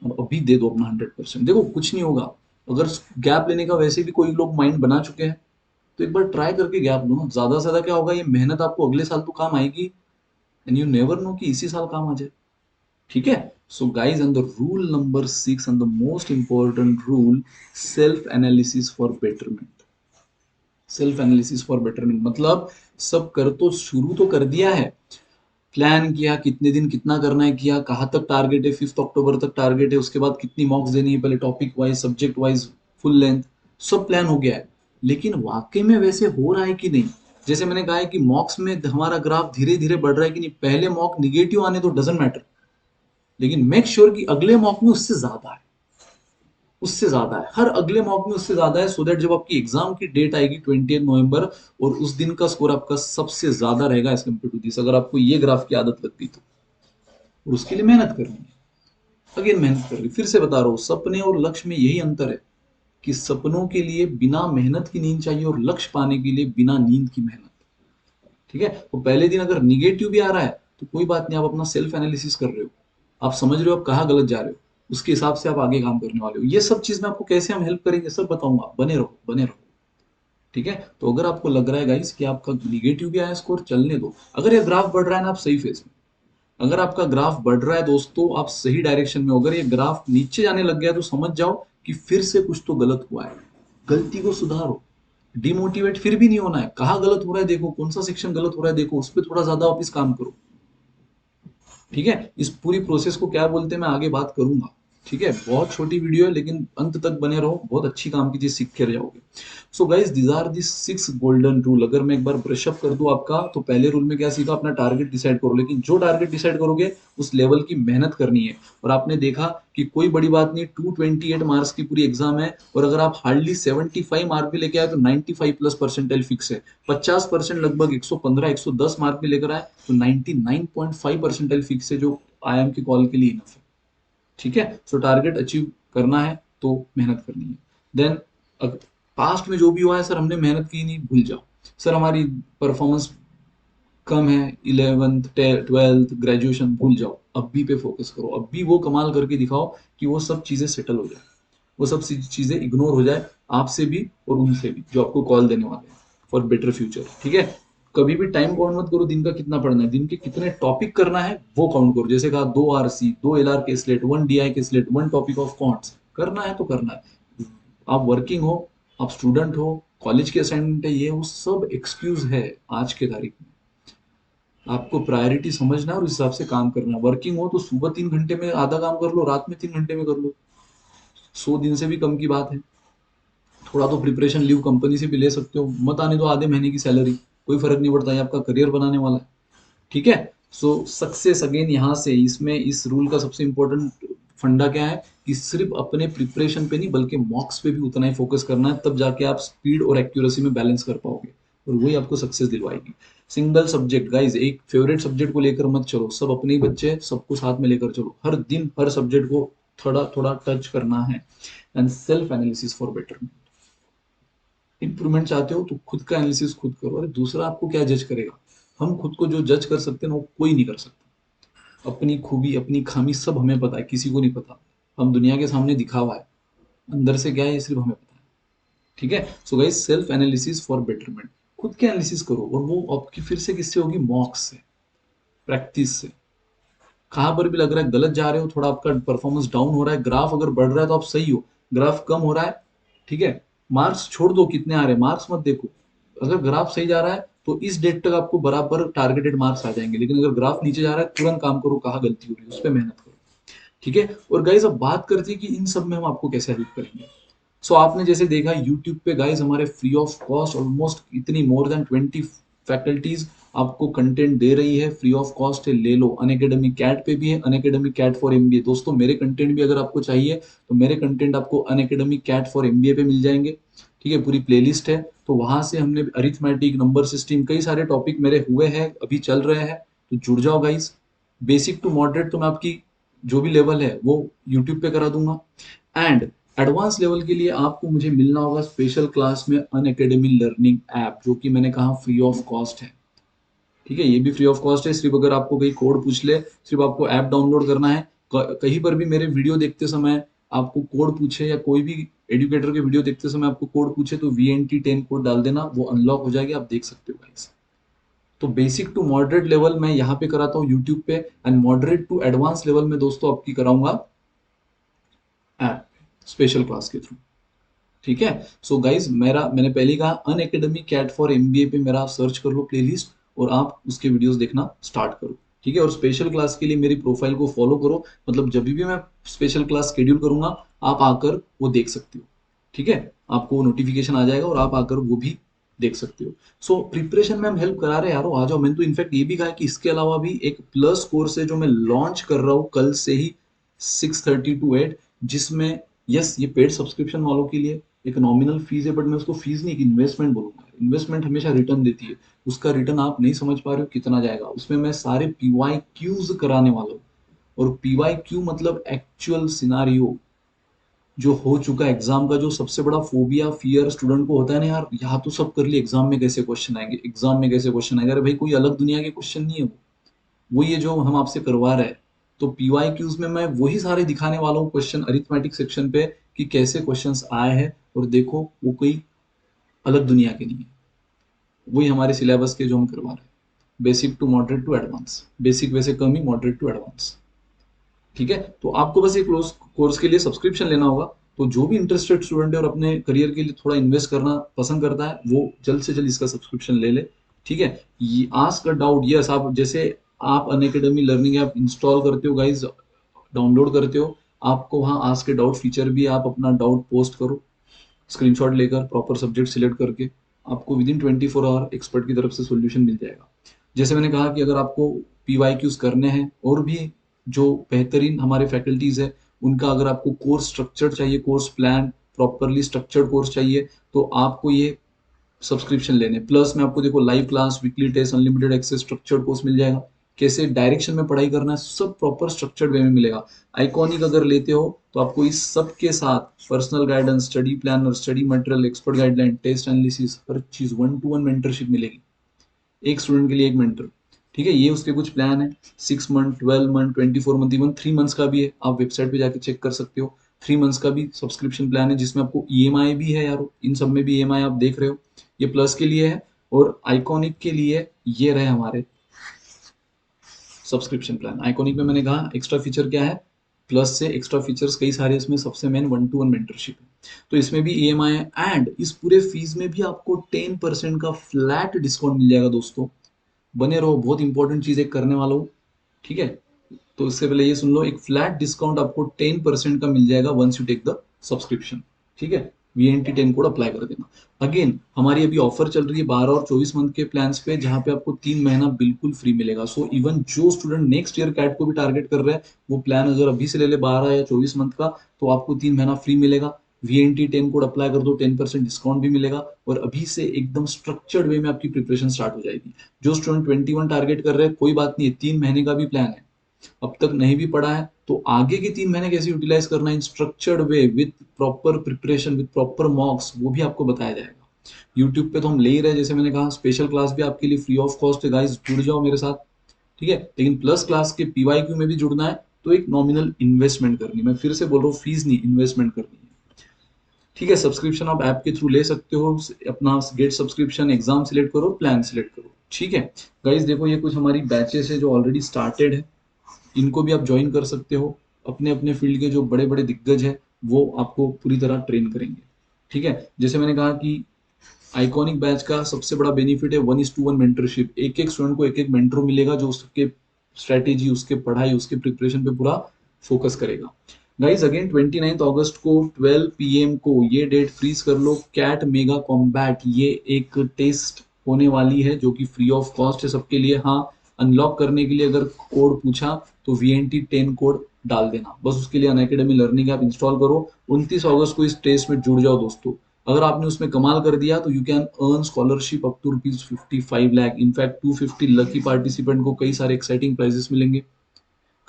और अभी दे दो अपना 100%। देखो कुछ नहीं होगा, अगर गैप लेने का वैसे भी कोई लोग माइंड बना चुके हैं, तो एक बार ट्राई करके गैप लो ना। ज्यादा से ज्यादा क्या होगा, ये मेहनत आपको अगले साल तो काम आएगी, एंड यू नेवर नो कि इसी साल काम आ जाए। ठीक है, so guys, and the rule number 6 and the most important rule, self analysis for betterment. Self analysis for betterment मतलब सब कर तो शुरू तो कर दिया है, प्लान किया, कितने दिन कितना करना है किया, कहाँ तक टारगेट है, 5 अक्टूबर तक टारगेट है, उसके बाद कितनी मॉक्स देनी है, पहले topic wise, subject wise, full length, सब प्लान हो गया है। लेकिन वाकई में वैसे हो रहा है कि नहीं? जैसे मैंने कहा है कि मॉक्स में हमारा ग्राफ धीरे धीरे बढ़ रहा है कि नहीं, पहले मॉक निगेटिव आने तो डजेंट मैटर, लेकिन मेक श्योर कि अगले मॉक में उससे ज्यादा है, उससे ज्यादा है, हर अगले मॉक में उससे ज्यादा है, सो दैट जब आपकी एग्जाम की डेट आएगी 20 नवंबर, और उस दिन का स्कोर आपका सबसे ज्यादा रहेगा एज कम्पेयर टू दिस, अगर आपको ये ग्राफ की आदत लग गई तो। और उसके लिए मेहनत करनी है, अगेन मेहनत कर रही। फिर से बता रहा हूँ, सपने और लक्ष्य में यही अंतर है कि सपनों के लिए बिना मेहनत की नींद चाहिए, और लक्ष्य पाने के लिए बिना नींद की मेहनत। ठीक है, तो पहले दिन अगर निगेटिव भी आ रहा है तो कोई बात नहीं, आप अपना सेल्फ एनालिसिस कर रहे हो, आप समझ रहे हो आप कहाँ गलत जा रहे हो, उसके हिसाब से आप आगे काम करने वाले हो। ये सब चीज में आपको कैसे हम हेल्प करेंगे सब बताऊंगा, बने रहो बने रहो। ठीक है, तो अगर आपको लग रहा है गाइस कि आपका निगेटिव भी आया स्कोर, चलने दो। अगर ये ग्राफ बढ़ रहा है ना, आप सही फेज में। अगर आपका ग्राफ बढ़ रहा है दोस्तों, आप सही डायरेक्शन में हो। अगर ये ग्राफ नीचे जाने लग गया तो समझ जाओ कि फिर से कुछ तो गलत हुआ है। गलती को सुधारो, डिमोटिवेट फिर भी नहीं होना है। कहाँ गलत हो रहा है देखो, कौन सा सेक्शन गलत हो रहा है देखो, उस पर थोड़ा ज्यादा वापिस काम करो। ठीक है, इस पूरी प्रोसेस को क्या बोलते हैं मैं आगे बात करूंगा। ठीक है, बहुत छोटी वीडियो है लेकिन अंत तक बने रहो, बहुत अच्छी काम की चीज सीख कर जाओगे। So guys these are the 6 golden rule. अगर मैं एक बार ब्रश अप कर दूं आपका, तो पहले रूल में क्या सीखा, अपना टारगेट डिसाइड करो। लेकिन जो टारगेट डिसाइड करोगे उस लेवल की मेहनत करनी है। और आपने देखा कि कोई बड़ी बात नहीं, 228 मार्क्स की पूरी एग्जाम है, और अगर आप हार्डली 75 मार्क भी लेके आए तो 95 प्लस परसेंटाइल फिक्स है। 50% लगभग 115 110 मार्क भी लेकर आए तो 99.5 परसेंटाइल फिक्स है, जो आईआईएम की कॉल के लिए इनफ है। ठीक है, सो टारगेट अचीव करना है तो मेहनत करनी है। देन पास्ट में जो भी हुआ है, सर हमने मेहनत की नहीं, भूल जाओ। सर हमारी परफॉर्मेंस कम है, 11th 12th ग्रेजुएशन, भूल जाओ। अभी पे फोकस करो, अभी वो कमाल करके दिखाओ कि वो सब चीजें सेटल हो जाए, वो सब चीजें इग्नोर हो जाए, आपसे भी और उनसे भी जो आपको कॉल देने वाले हैं, फॉर बेटर फ्यूचर। ठीक है, कभी भी टाइम काउंट मत करो, दिन का कितना पढ़ना है, दिन के कितने टॉपिक करना है वो काउंट करो। जैसे कहा 2 RC, 2 LR के स्लेट, 1 DI के स्लेट, 1 टॉपिक ऑफ कॉन्ट्स, करना है तो करना है। आप वर्किंग हो, आप स्टूडेंट हो, कॉलेज के असाइनमेंट है, ये वो सब एक्सक्यूज है आज के तारीख में। आपको प्रायोरिटी समझना है और उस हिसाब से काम करना है। वर्किंग हो तो सुबह 3 घंटे में आधा काम कर लो, रात में 3 घंटे में कर लो, 100 दिन से भी कम की बात है। थोड़ा तो प्रिपरेशन लीव कंपनी से भी ले सकते हो, मत आने दो आधे महीने की सैलरी, कोई फर्क नहीं पड़ता, ये आपका करियर बनाने वाला है। ठीक है, सो सक्सेस अगेन यहाँ से, इसमें इस रूल का सबसे इंपॉर्टेंट फंडा क्या है कि सिर्फ अपने प्रिपरेशन पे नहीं बल्कि मॉक्स पे भी उतना ही फोकस करना है, तब जाके आप स्पीड और एक्यूरेसी में बैलेंस कर पाओगे, और वही आपको सक्सेस दिलवाएगी। सिंगल सब्जेक्ट गाइज, एक फेवरेट सब्जेक्ट को लेकर मत चलो, सब अपने ही बच्चे, सबको साथ में लेकर चलो, हर दिन हर सब्जेक्ट को थोड़ा थोड़ा टच करना है। And self analysis for betterment. Improvement चाहते हो तो खुद का एनालिसिस खुद करो। अरे दूसरा आपको क्या जज करेगा, हम खुद को जो जज कर सकते हैं ना वो कोई नहीं कर सकता। अपनी खूबी अपनी खामी सब हमें पता है, किसी को नहीं पता। हम दुनिया के सामने दिखावा है, अंदर से क्या है ये सिर्फ हमें पता है। ठीक है, so guys self analysis for betterment, खुद के एनालिसिस करो, और वो आपकी फिर से किससे होगी, मॉक्स से, प्रैक्टिस से। कहाँ पर भी लग रहा है गलत जा रहे हो, थोड़ा आपका परफॉर्मेंस डाउन हो रहा है, ग्राफ अगर बढ़ रहा है तो आप सही हो, ग्राफ कम हो रहा है, ठीक है, मार्क्स छोड़ दो कितने आ रहे हैं, मार्क्स मत देखो। अगर ग्राफ सही जा रहा है तो इस डेट तक आपको बराबर टारगेटेड मार्क्स आ जाएंगे, लेकिन अगर ग्राफ नीचे जा रहा है तुरंत काम करो, कहाँ गलती हो रही है उस पर मेहनत करो। ठीक है, और गाइज अब बात करते हैं कि इन सब में हम आपको कैसे हेल्प करेंगे। सो आपने जैसे देखा यूट्यूब पे गाइज हमारे फ्री ऑफ कॉस्ट ऑलमोस्ट इतनी मोर देन 20 फैकल्टीज आपको कंटेंट दे रही है, फ्री ऑफ कॉस्ट है, ले लो। अनएकेडमी कैट पे भी है, अनएकेडमी कैट फॉर एमबीए। दोस्तों मेरे कंटेंट भी अगर आपको चाहिए तो मेरे कंटेंट आपको अनएकेडमी कैट फॉर एमबीए पे मिल जाएंगे। ठीक है, पूरी प्लेलिस्ट है, तो वहां से हमने अरिथमेटिक, नंबर सिस्टम, कई सारे टॉपिक मेरे हुए हैं, अभी चल रहे हैं, तो जुड़ जाओ गाइज। बेसिक टू मॉडरेट तो मैं आपकी जो भी लेवल है वो यूट्यूब पे करा दूंगा। एंड एडवांस लेवल के लिए आपको मुझे मिलना होगा स्पेशल क्लास में अनएकेडमी लर्निंग ऐप, जो कि मैंने कहा फ्री ऑफ कॉस्ट है। ठीक है, ये भी फ्री ऑफ कॉस्ट है, सिर्फ अगर आपको कहीं कोड पूछ ले, सिर्फ आपको ऐप डाउनलोड करना है। कहीं पर भी मेरे वीडियो देखते समय आपको कोड पूछे, या कोई भी एजुकेटर के वीडियो देखते समय आपको कोड पूछे, तो VNT10 कोड डाल देना, वो अनलॉक हो जाएगी, आप देख सकते हो गाइस। तो बेसिक टू मॉडरेट लेवल मैं यहाँ पे कराता हूँ यूट्यूब पे, and moderate to advance level में दोस्तों आपकी कराऊंगा ऐप, स्पेशल क्लास के थ्रू। ठीक है, सो गाइज मैंने पहले ही कहा अनएकेडमी कैट फॉर एमबीए पे मेरा सर्च कर लो प्लेलिस्ट, और आप उसके वीडियोस देखना स्टार्ट करो। ठीक है, और स्पेशल क्लास के लिए मेरी प्रोफाइल को फॉलो करो, मतलब जब भी मैं स्पेशल क्लास शेड्यूल करूंगा आप आकर वो देख सकते हो। ठीक है, आपको नोटिफिकेशन आ जाएगा और आप आकर वो भी देख सकते हो। सो प्रिपरेशन में हम हेल्प करा रहे हैं यारो, आ जाओ। मैंने तो इनफैक्ट ये भी कहा कि इसके अलावा भी एक प्लस कोर्स है जो मैं लॉन्च कर रहा हूँ कल से ही, 6:30 to 8, जिसमें यस ये पेड सब्सक्रिप्शन वालों के लिए एक नॉमिनल फीस है, बट मैं उसको फीस नहीं, एक इन्वेस्टमेंट बोलूंगा। इन्वेस्टमेंट हमेशा रिटर्न देती है, उसका रिटर्न आप नहीं समझ पा रहे हो कितना जाएगा। उसमें मैं सारे PYQs कराने वाला हूँ, और PYQ मतलब एक्चुअल सिनारियो जो हो चुका एग्जाम का। जो सबसे बड़ा फोबिया फियर स्टूडेंट को होता है ना, यार यहाँ तो सब कर लिया, एग्जाम में कैसे क्वेश्चन आएंगे, एग्जाम में कैसे क्वेश्चन आएंगे। अरे भाई कोई अलग दुनिया के क्वेश्चन नहीं है वो ये जो हम आपसे करवा रहे हैं, तो PYQs में मैं वही सारे दिखाने वाला हूँ क्वेश्चन अरिथमेटिक सेक्शन पे कि कैसे क्वेश्चंस आए हैं, और देखो वो कोई अलग दुनिया के नहीं है, वही हमारे सिलेबस के जो हम करवा रहे हैं, basic to moderate to advance, basic वैसे कम ही, मॉडरेट टू एडवांस। ठीक है, तो आपको बस एक कोर्स के लिए सब्सक्रिप्शन लेना होगा। तो जो भी इंटरेस्टेड स्टूडेंट है और अपने करियर के लिए थोड़ा इन्वेस्ट करना पसंद करता है, वो जल्द से जल्द इसका सब्सक्रिप्शन ले ले। ठीक है, ये आस्क अ डाउट, यस, आप जैसे आप अनअकैडमी लर्निंग ऐप इंस्टॉल करते हो गाइज, डाउनलोड करते हो, आपको वहाँ आस्क ए डाउट फीचर भी, आप अपना डाउट पोस्ट करो स्क्रीनशॉट लेकर, प्रॉपर सब्जेक्ट सिलेक्ट करके, आपको विद इन 24 आवर एक्सपर्ट की तरफ से सोल्यूशन मिल जाएगा। जैसे मैंने कहा कि अगर आपको PYQs करने हैं और भी जो बेहतरीन हमारे फैकल्टीज है उनका, अगर आपको कोर्स स्ट्रक्चर चाहिए, course plan properly structured course चाहिए, तो आपको ये सब्सक्रिप्शन लेने, प्लस में आपको देखो live class, weekly test, unlimited access, structured course मिल जाएगा, कैसे डायरेक्शन में पढ़ाई करना है सब प्रॉपर स्ट्रक्चर्ड वे में मिलेगा। आइकॉनिक अगर लेते हो तो आपको इस सब के साथ personal guidance, study planner, study material, expert guideline, test analysis, हर चीज 1-to-1 मेंटरशिप मिलेगी, एक स्टूडेंट के लिए एक मेंटर। ठीक है, ये उसके कुछ प्लान है, 6 month, 12 month, 24 month, even 3 months का भी है, आप वेबसाइट पे जाके चेक कर सकते हो। 3 मंथ्स का भी सब्सक्रिप्शन प्लान है जिसमें आपको EMI भी है यार, इन सब में भी EMI आप देख रहे हो, ये प्लस के लिए है। और आइकॉनिक के लिए ये रहे हमारे सब्सक्रिप्शन प्लान। आइकॉनिक में मैंने कहा एक्स्ट्रा फीचर क्या है, प्लस से एक्स्ट्रा फीचर्स कई सारे, इसमें सबसे मेन 1-to-1 मेंटरशिप है, तो इसमें भी EMI है, एंड इस पूरे फीस में भी आपको 10% का फ्लैट डिस्काउंट मिल जाएगा दोस्तों। बने रहो, बहुत इंपॉर्टेंट चीज एक करने वाला हूँ। ठीक है, तो इससे पहले ये सुन लो, एक फ्लैट डिस्काउंट आपको 10% का मिल जाएगा once you take the subscription. ठीक है, VNT10 कोड अप्लाई कर देना। अगेन हमारी अभी ऑफर चल रही है 12 और 24 मंथ के प्लान्स पे, जहां पे आपको 3 महीना बिल्कुल फ्री मिलेगा। सो इवन जो स्टूडेंट नेक्स्ट ईयर कैट को भी टारगेट कर रहे हैं, वो प्लान अगर अभी से ले ले 12 या 24 मंथ का, तो आपको 3 महीना फ्री मिलेगा। VNT10 कोड अप्लाई कर दो, 10% डिस्काउंट भी मिलेगा, और अभी से एकदम स्ट्रक्चर्ड वे में आपकी प्रिपरेशन स्टार्ट हो जाएगी। जो स्टूडेंट 21 टारगेट कर रहे हैं, कोई बात नहीं है, 3 महीने का भी प्लान है, अब तक नहीं भी पढ़ा है तो आगे के 3 महीने कैसे यूटिलाइज करना है in structured way, with proper preparation, with proper mocks, वो भी आपको बताया जाएगा। यूट्यूब पे तो हम ले ही रहे हैं, जैसे मैंने कहा स्पेशल क्लास भी आपके लिए फ्री ऑफ कॉस्ट है गाइस, जुड़ जाओ मेरे साथ। ठीक है, लेकिन प्लस क्लास के PYQ में भी जुड़ना है तो एक नॉमिनल इन्वेस्टमेंट करनी है, मैं फिर से बोल रहा हूँ, फीस नहीं, इन्वेस्टमेंट करनी है। ठीक है, सब्सक्रिप्शन आप ऐप के थ्रू ले सकते हो, अपना गेट सब्सक्रिप्शन, एग्जाम सिलेक्ट करो, प्लान सिलेक्ट करो। ठीक है गाइस, देखो ये कुछ हमारी बैचेस है जो ऑलरेडी स्टार्टेड है, इनको भी आप ज्वाइन कर सकते हो। अपने अपने फील्ड के जो बड़े बड़े दिग्गज हैं वो आपको पूरी तरह ट्रेन करेंगे। ठीक है, जैसे मैंने कहा कि आइकॉनिक बैच का सबसे बड़ा बेनिफिट है 1:1 मेंटरशिप, एक एक स्टूडेंट को एक एक मेंटर मिलेगा जो उसके स्ट्रेटेजी, उसके पढ़ाई, उसके प्रिपरेशन पे पूरा फोकस करेगा। गाइज अगेन 29 अगस्त को 12 PM को ये डेट फ्रीज कर लो, कैट मेगा कॉम्बैट, ये एक टेस्ट होने वाली है जो कि फ्री ऑफ कॉस्ट है सबके लिए। हाँ, अनलॉक करने के लिए अगर कोड पूछा तो VNT10 कोड डाल देना, बस उसके लिए अनअकैडमी लर्निंग ऐप इंस्टॉल करो। 29 अगस्त को इस टेस्ट में जुड़ जाओ दोस्तों, अगर आपने उसमें कमाल कर दिया तो you can earn scholarship up to ₹55 lakh. In fact 250 lucky participant को कई सारे एक्साइटिंग प्राइजेस मिलेंगे,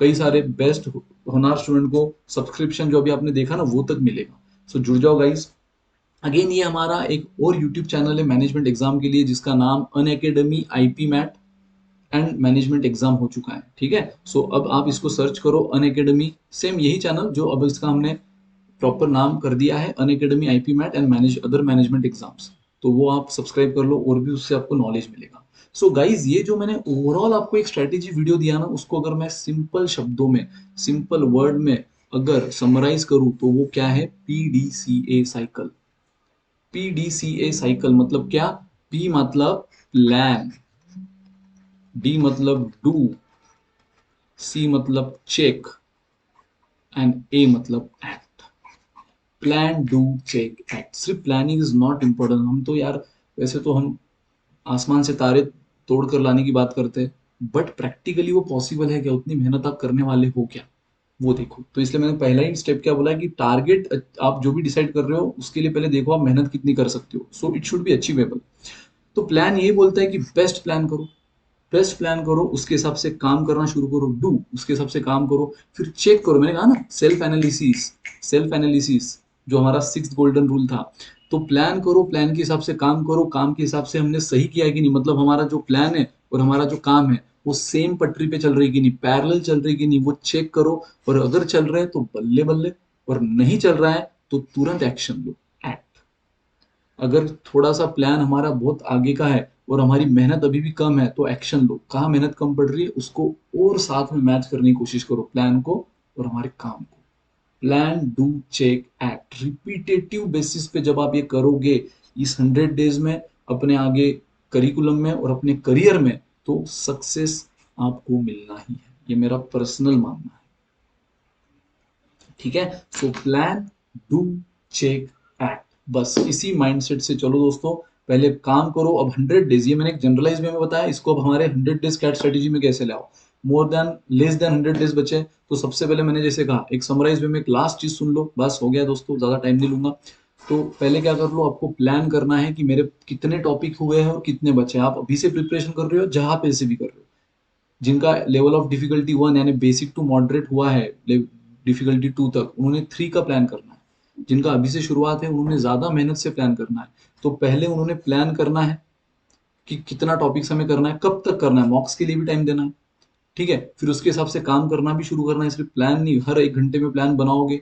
कई सारे बेस्ट होनार स्टूडेंट को सब्सक्रिप्शन जो अभी आपने देखा ना वो तक मिलेगा। सो जुड़ जाओ गाइस। अगेन ये हमारा एक और यूट्यूब चैनल है मैनेजमेंट एग्जाम के लिए, जिसका नाम Unacademy IP MAT and management exam हो चुका है। ठीक है, सो अब आप इसको सर्च करो अनअकैडमी, सेम यही चैनल जो अब इसका हमने प्रॉपर नाम कर दिया है, Unacademy IP MAT and other management exams, तो वो आप सब्सक्राइब कर लो और भी उससे आपको नॉलेज मिलेगा। सो गाइज ये जो मैंने ओवरऑल आपको एक स्ट्रेटेजी वीडियो दिया ना, उसको अगर मैं सिंपल शब्दों में, सिंपल वर्ड में अगर समराइज करूं तो वो क्या है, PDCA साइकिल। PDCA साइकिल मतलब क्या, P मतलब प्लान, D मतलब डू, C मतलब चेक, एंड A मतलब act. Plan, do, check, act. सिर्फ प्लानिंग इज नॉट इम्पोर्टेंट, हम तो यार वैसे तो हम आसमान से तारे तोड़ कर लाने की बात करते हैं, बट प्रैक्टिकली वो पॉसिबल है क्या, उतनी मेहनत आप करने वाले हो क्या, वो देखो। तो इसलिए मैंने पहला ही स्टेप क्या बोला है कि टारगेट आप जो भी डिसाइड कर रहे हो उसके लिए पहले देखो आप मेहनत कितनी कर सकते हो, so it should be achievable. तो प्लान यही बोलता है कि बेस्ट प्लान करो, बेस्ट प्लान करो, उसके हिसाब से काम करना शुरू करो, डू उसके हिसाब से काम करो, फिर चेक करो, मैंने कहा ना सेल्फ एनालिसिस, सेल्फ एनालिसिस जो हमारा 6th गोल्डन रूल था। तो प्लान करो, प्लान के हिसाब से काम करो, काम के हिसाब से हमने सही किया है कि नहीं, मतलब हमारा जो प्लान है और हमारा जो काम है वो सेम पटरी पे चल रही कि नहीं, पैरेलल चल रही कि नहीं, वो चेक करो। और अगर चल रहा है तो बल्ले बल्ले, और नहीं चल रहा है तो तुरंत एक्शन लो, एक्ट। अगर थोड़ा सा प्लान हमारा बहुत आगे का है और हमारी मेहनत अभी भी कम है तो एक्शन लो। कहाँ मेहनत कम पड़ रही है उसको और साथ में मैच करने की कोशिश करो, प्लान को और हमारे काम को। Plan, do, check, act, repetitive basis पे जब आप ये करोगे इस 100 डेज में, अपने आगे करिकुलम में और अपने करियर में, तो सक्सेस आपको मिलना ही है। ये मेरा पर्सनल मानना है। ठीक है, so plan, do, check, act, बस इसी माइंडसेट से चलो दोस्तों। पहले काम करो। अब 100 डेज, ये मैंने एक जनरलाइज वे में बताया, इसको अब हमारे 100 डेज कैट स्ट्रेटेजी में कैसे लाओ। More than less than 100 days बचे तो सबसे पहले मैंने जैसे कहा, एक समराइज वे में एक लास्ट चीज सुन लो, बस हो गया दोस्तों, ज्यादा टाइम नहीं लूंगा। तो पहले क्या कर लो, आपको प्लान करना है कि मेरे कितने टॉपिक हुए हैं और कितने बचे हैं। आप अभी से प्रिपरेशन कर रहे हो, जहां पे से भी कर रहे हो। जिनका लेवल ऑफ डिफिकल्टी 1 यानी बेसिक टू मॉडरेट हुआ है, डिफिकल्टी 2 तक, उन्होंने 3 का प्लान करना है। जिनका अभी से शुरुआत है उन्होंने ज्यादा मेहनत से प्लान करना है। तो पहले उन्होंने प्लान करना है कि कितना टॉपिक्स हमें करना है, कब तक करना है, मॉक्स के लिए भी टाइम देना है। ठीक है, फिर उसके हिसाब से काम करना भी शुरू करना है। सिर्फ प्लान नहीं, हर 1 घंटे में प्लान बनाओगे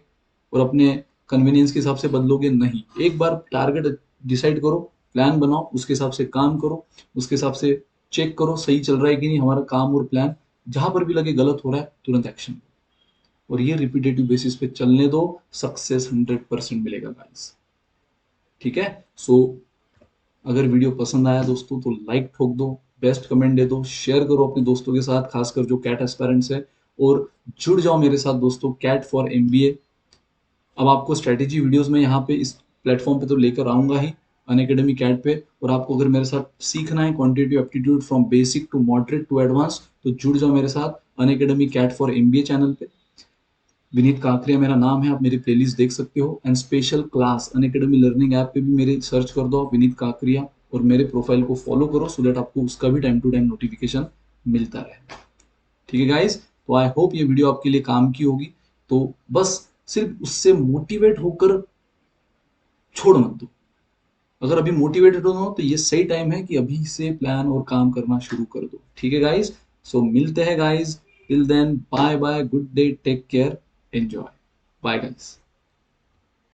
और अपने कन्वीनियंस के हिसाब से बदलोगे नहीं। एक बार टारगेट डिसाइड करो, प्लान बनाओ, उसके हिसाब से काम करो, उसके हिसाब से चेक करो सही चल रहा है कि नहीं हमारा काम और प्लान। जहां पर भी लगे गलत हो रहा है तुरंत एक्शन लो, और ये रिपीटेटिव बेसिस पे चलने दो, सक्सेस 100% मिलेगा गाइस। ठीक है, सो अगर वीडियो पसंद आया दोस्तों तो लाइक ठोक दो, बेस्ट कमेंट दे दो, शेयर करो अपने दोस्तों के साथ, खासकर जो कैट एस्पायरेंट्स है। और जुड़ जाओ मेरे साथ दोस्तों, कैट फॉर एमबीए। अब आपको स्ट्रेटेजी वीडियोस में यहाँ पे इस प्लेटफॉर्म पे तो लेकर आऊंगा ही, अनअकैडमी कैट पे। और आपको अगर मेरे साथ सीखना है quantitative aptitude from basic to moderate to advance, तो जुड़ जाओ मेरे साथ Unacademy CAT for MBA channel पे। विनीत काकरिया मेरा नाम है, आप मेरी प्लेलिस्ट देख सकते हो। And special class Unacademy learning app पे भी मेरे सर्च कर दो आप विनीत काकरिया, और मेरे प्रोफाइल को फॉलो करो सो दैट आपको उसका भी टाइम टू टाइम नोटिफिकेशन मिलता रहे। ठीक है गाइस, तो आई होप ये वीडियो आपके लिए काम की होगी। तो बस सिर्फ उससे मोटिवेट होकर छोड़ मत दो। अगर अभी मोटिवेटेड हो तो ये सही टाइम है कि अभी से प्लान और काम करना शुरू कर दो। ठीक है गाइस, सो मिलते हैं guys, till then bye bye, good day, take care, enjoy, bye guys.